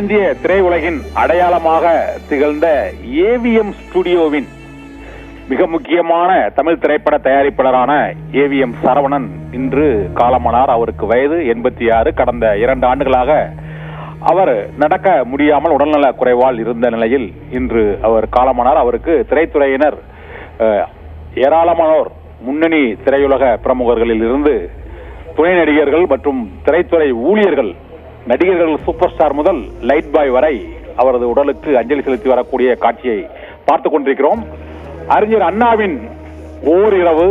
இந்திய திரையுலகின் அடையாளமாக திகழ்ந்த ஏவிஎம் ஸ்டுடியோவின் மிக முக்கியமான தமிழ் திரைப்பட தயாரிப்பாளரான ஏவிஎம் சரவணன் இன்று காலமானார். அவருக்கு வயது 86. கடந்த 2 ஆண்டுகளாக அவர் நடக்க முடியாமல் உடல்நல குறைவால் இருந்த நிலையில் இன்று அவர் காலமானார். அவருக்கு திரைத்துறையினர் ஏராளமானோர் முன்னணி திரையுலக பிரமுகர்களில் இருந்து துணை நடிகர்கள் மற்றும் திரைத்துறை ஊழியர்கள், நடிகர்கள் சூப்பர் ஸ்டார் முதல் லைட் பாய் வரை அவரது உடலுக்கு அஞ்சலி செலுத்தி வரக்கூடிய காட்சியை பார்த்துக் கொண்டிருக்கிறோம். அறிஞர் அண்ணாவின் ஓரிரவு,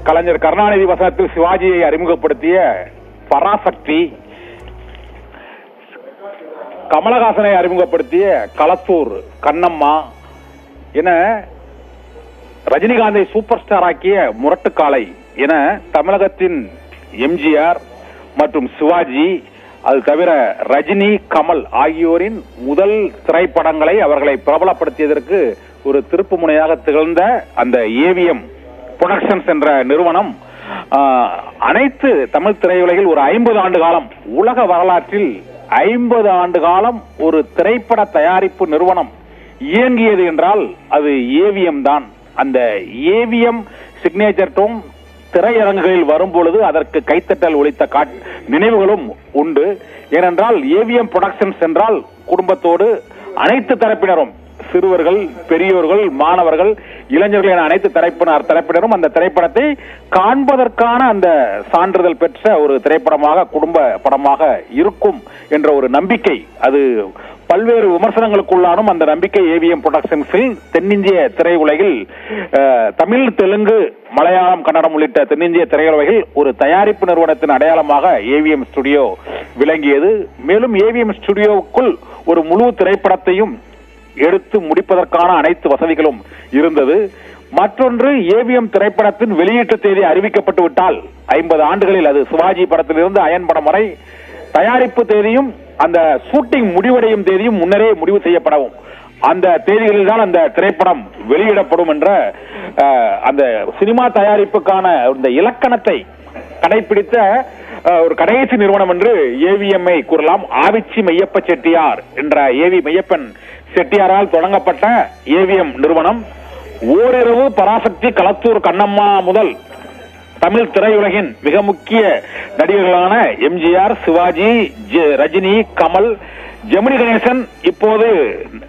கலைஞர் கருணாநிதி வசனத்தில் சிவாஜியை அறிமுகப்படுத்திய பராசக்தி, கமலஹாசனை அறிமுகப்படுத்திய களத்தூர் கண்ணம்மா என ரஜினிகாந்தை சூப்பர் ஸ்டார் ஆக்கிய முரட்டுக்காலை என தமிழகத்தின் எம்ஜிஆர் மற்றும் சிவாஜி, அது தவிர ரஜினி, கமல் ஆகியோரின் முதல் திரைப்படங்களை அவர்களை பிரபலப்படுத்தியதற்கு ஒரு திருப்பு முனையாக திகழ்ந்த அந்த ஏவிஎம் புரொடக்ஷன்ஸ் என்ற நிறுவனம் அனைத்து தமிழ் திரையுலகில் ஒரு 50 ஆண்டு காலம், உலக வரலாற்றில் 50 ஆண்டு காலம் ஒரு திரைப்பட தயாரிப்பு நிறுவனம் இயங்கியது என்றால் அது ஏவிஎம் தான். அந்த ஏவிஎம் சிக்னேச்சர் டோன் திரையரங்குகளில் வரும் பொழுது அதற்கு கைத்தட்டல் ஒலித்த நினைவுகளும் உண்டு. ஏனென்றால் ஏவிஎம் புரொடக்ஷன்ஸ் என்றால் குடும்பத்தோடு அனைத்து தரப்பினரும், சிறுவர்கள், பெரியோர்கள், மாணவர்கள், இளைஞர்கள் என அனைத்து தரப்பினரும் அந்த திரைப்படத்தை காண்பதற்கான அந்த சான்றிதழ் பெற்ற ஒரு திரைப்படமாக, குடும்ப படமாக இருக்கும் என்ற ஒரு நம்பிக்கை, அது பல்வேறு விமர்சனங்களுக்குள்ளானும் அந்த நம்பிக்கை ஏவிஎம் புரொடக்ஷன்ஸில் தென்னிந்திய திரையுலகில் தமிழ், தெலுங்கு, மலையாளம், கன்னடம் உள்ளிட்ட தென்னிந்திய திரையுலகில் ஒரு தயாரிப்பு நிறுவனத்தின் அடையாளமாக ஏவிஎம் ஸ்டுடியோ விளங்கியது. மேலும் ஏவிஎம் ஸ்டுடியோவுக்குள் ஒரு முழு திரைப்படத்தையும் எடுத்து முடிப்பதற்கான அனைத்து வசதிகளும் இருந்தது. மற்றொன்று, ஏவிஎம் திரைப்படத்தின் வெளியீட்டு தேதி அறிவிக்கப்பட்டு விட்டால் 50 ஆண்டுகளில், அது சிவாஜி படத்திலிருந்து அயன் படம் வரை, தயாரிப்பு தேதியும் அந்த ஷூட்டிங் முடிவடையும் தேதியும் முன்னரே முடிவு செய்யப்படவும், அந்த தேதிகளில் தான் அந்த திரைப்படம் வெளியிடப்படும் என்ற அந்த சினிமா தயாரிப்புக்கான இந்த இலக்கணத்தை கடைபிடித்த ஒரு கடைசி நிறுவனம் என்று ஏவிஎம்ஐ கூறலாம். ஆவிச்சி மெய்யப்ப செட்டியார் என்ற ஏவி மெய்யப்பன் செட்டியாரால் தொடங்கப்பட்ட ஏவிஎம் நிறுவனம் ஓரிரவு, பராசக்தி, களத்தூர் கண்ணம்மா முதல் தமிழ் திரையுலகின் மிக முக்கிய நடிகர்களான எம்ஜிஆர், சிவாஜி, ரஜினி, கமல், ஜெமினி கணேசன், இப்போது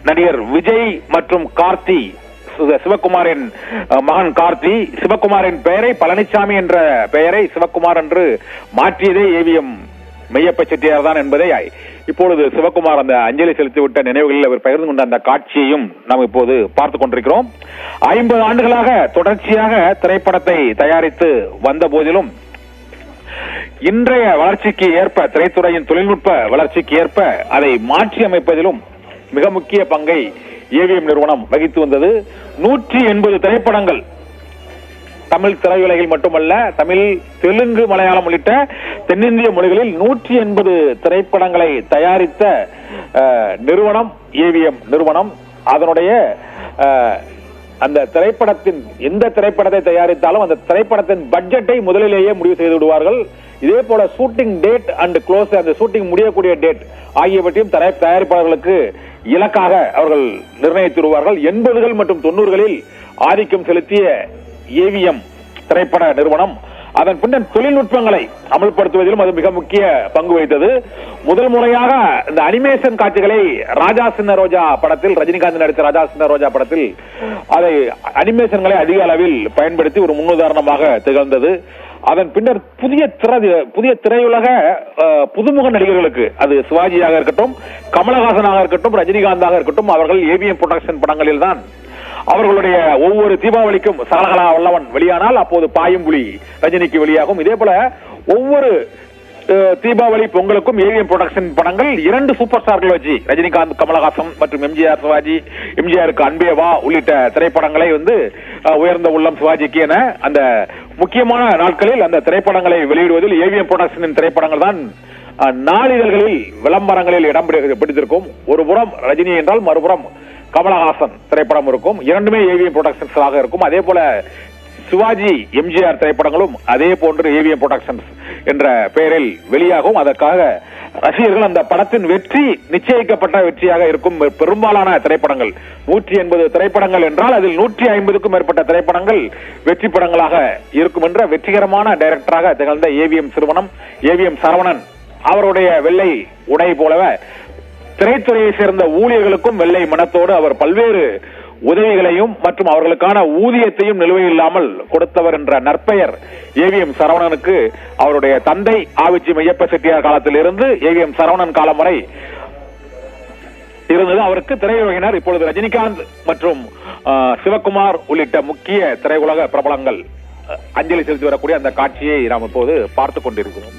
நடிகர் விஜய் மற்றும் கார்த்தி, சிவகுமாரின் மகன் கார்த்தி, சிவகுமாரின் பெயரை பழனிசாமி என்ற பெயரை சிவகுமார் என்று மாற்றியதே ஏவிஎம் மெய்யப்ப செட்டியார் தான் என்பதை இப்பொழுது சிவகுமார் அந்த அஞ்சலி செலுத்திவிட்ட நினைவுகளில் அவர் பகிர்ந்து கொண்ட அந்த காட்சியையும் நாம் இப்போது பார்த்துக் கொண்டிருக்கிறோம். 50 ஆண்டுகளாக தொடர்ச்சியாக திரைப்படத்தை தயாரித்து வந்த போதிலும் இன்றைய வளர்ச்சிக்கு ஏற்ப, திரைத்துறையின் தொழில்நுட்ப வளர்ச்சிக்கு ஏற்ப அதை மாற்றி அமைப்பதிலும் மிக முக்கிய பங்கை ஏவிஎம் நிறுவனம் வகித்து வந்தது. 180 திரைப்படங்கள் தமிழ் திரையுலகில் மட்டுமல்ல, தமிழ், தெலுங்கு, மலையாளம் உள்ளிட்ட தென்னிந்திய மொழிகளில் 180 திரைப்படங்களை தயாரித்த நிறுவனம் ஏவிஎம் நிறுவனம். அதனுடைய அந்த திரைப்படத்தின், எந்த திரைப்படத்தை தயாரித்தாலும் அந்த திரைப்படத்தின் பட்ஜெட்டை முதலிலேயே முடிவு செய்து விடுவார்கள். இதே போல ஷூட்டிங் டேட் அண்ட் க்ளோஸ், அந்த ஷூட்டிங் முடியக்கூடிய டேட் ஆகியவற்றையும் தயாரிப்பாளர்களுக்கு இலக்காக அவர்கள் நிர்ணயித்து விடுவார்கள். 80கள் மற்றும் 90களில் ஆதிக்கம் செலுத்திய ஏவிஎம் திரைப்பட நிறுவனம் அதன் பின்னர் தொழில்நுட்பங்களை அமல்படுத்துவதிலும் அது மிக முக்கிய பங்கு வகித்தது. முதல் முறையாக இந்த அனிமேஷன் காட்சிகளை ராஜா சின்ன ரோஜா படத்தில், ரஜினிகாந்த் நடித்த ராஜா சின்ன ரோஜா படத்தில் அதை அனிமேஷன்களை அதிக அளவில் பயன்படுத்தி ஒரு முன்னுதாரணமாக திகழ்ந்தது. அதன் பின்னர் புதிய திரையுலக புதுமுக நடிகர்களுக்கு, அது சிவாஜியாக இருக்கட்டும், கமலஹாசனாக இருக்கட்டும், ரஜினிகாந்தாக இருக்கட்டும், அவர்கள் ஏவிஎம் புரொடக்ஷன் படங்களில் தான் அவர்களுடைய ஒவ்வொரு தீபாவளிக்கும் சகலகலா வல்லவன் வெளியானால் அப்போது பாயும் புலி ரஜினிக்கு வெளியாகும். இதே போல ஒவ்வொரு தீபாவளி, பொங்கலுக்கும் ஏவிஎம் புரொடக்ஷன் படங்கள் 2 சூப்பர் ஸ்டார்கள் வச்சு, ரஜினிகாந்த், கமலஹாசன் மற்றும் எம்ஜிஆர், சிவாஜி, எம்ஜிஆருக்கு அன்பேவா உள்ளிட்ட திரைப்படங்களை உயர்ந்த உள்ளம் சிவாஜிக்கு என அந்த முக்கியமான நாட்களில் அந்த திரைப்படங்களை வெளியிடுவதில் ஏவிஎம் புரொடக்ஷனின் திரைப்படங்கள் தான் நாளிதழ்களில், விளம்பரங்களில் இடம் பிடித்திருக்கும். ஒரு புறம் ரஜினி என்றால் மறுபுறம் கமலஹாசன் திரைப்படம் இருக்கும். இரண்டுமே ஏவிஎம் புரொடக்ஷன்ஸாக இருக்கும். அதே போல சிவாஜி எம்ஜிஆர் திரைப்படங்களும் அதே போன்று ஏவிஎம் புரொடக்ஷன்ஸ் என்ற பெயரில் வெளியாகும். அதற்காக ரசிகர்கள் அந்த படத்தின் வெற்றி நிச்சயிக்கப்பட்ட வெற்றியாக இருக்கும். பெரும்பாலான திரைப்படங்கள் 180 திரைப்படங்கள் என்றால் அதில் 150க்கும் மேற்பட்ட திரைப்படங்கள் வெற்றி படங்களாக இருக்கும் என்ற வெற்றிகரமான டைரக்டராக திகழ்ந்த ஏவிஎம் சரவணன் அவருடைய வெள்ளை உடை போலவே திரைத்துறையை சேர்ந்த ஊழியர்களுக்கும் வெள்ளை மனத்தோடு அவர் பல்வேறு உதவிகளையும் மற்றும் அவர்களுக்கான ஊதியத்தையும் நிலுவையில்லாமல் கொடுத்தவர் என்ற நற்பெயர் ஏவிஎம் சரவணனுக்கு அவருடைய தந்தை ஆவிச்சி மையப்ப செட்டியார் காலத்தில் இருந்து ஏவிஎம் சரவணன் காலம் வரை இருந்தது. அவருக்கு திரையுலகினர் இப்பொழுது ரஜினிகாந்த் மற்றும் சிவகுமார் உள்ளிட்ட முக்கிய திரையுலக பிரபலங்கள் அஞ்சலி செலுத்தி வரக்கூடிய அந்த காட்சியை நாம் இப்போது பார்த்துக் கொண்டிருக்கிறோம்.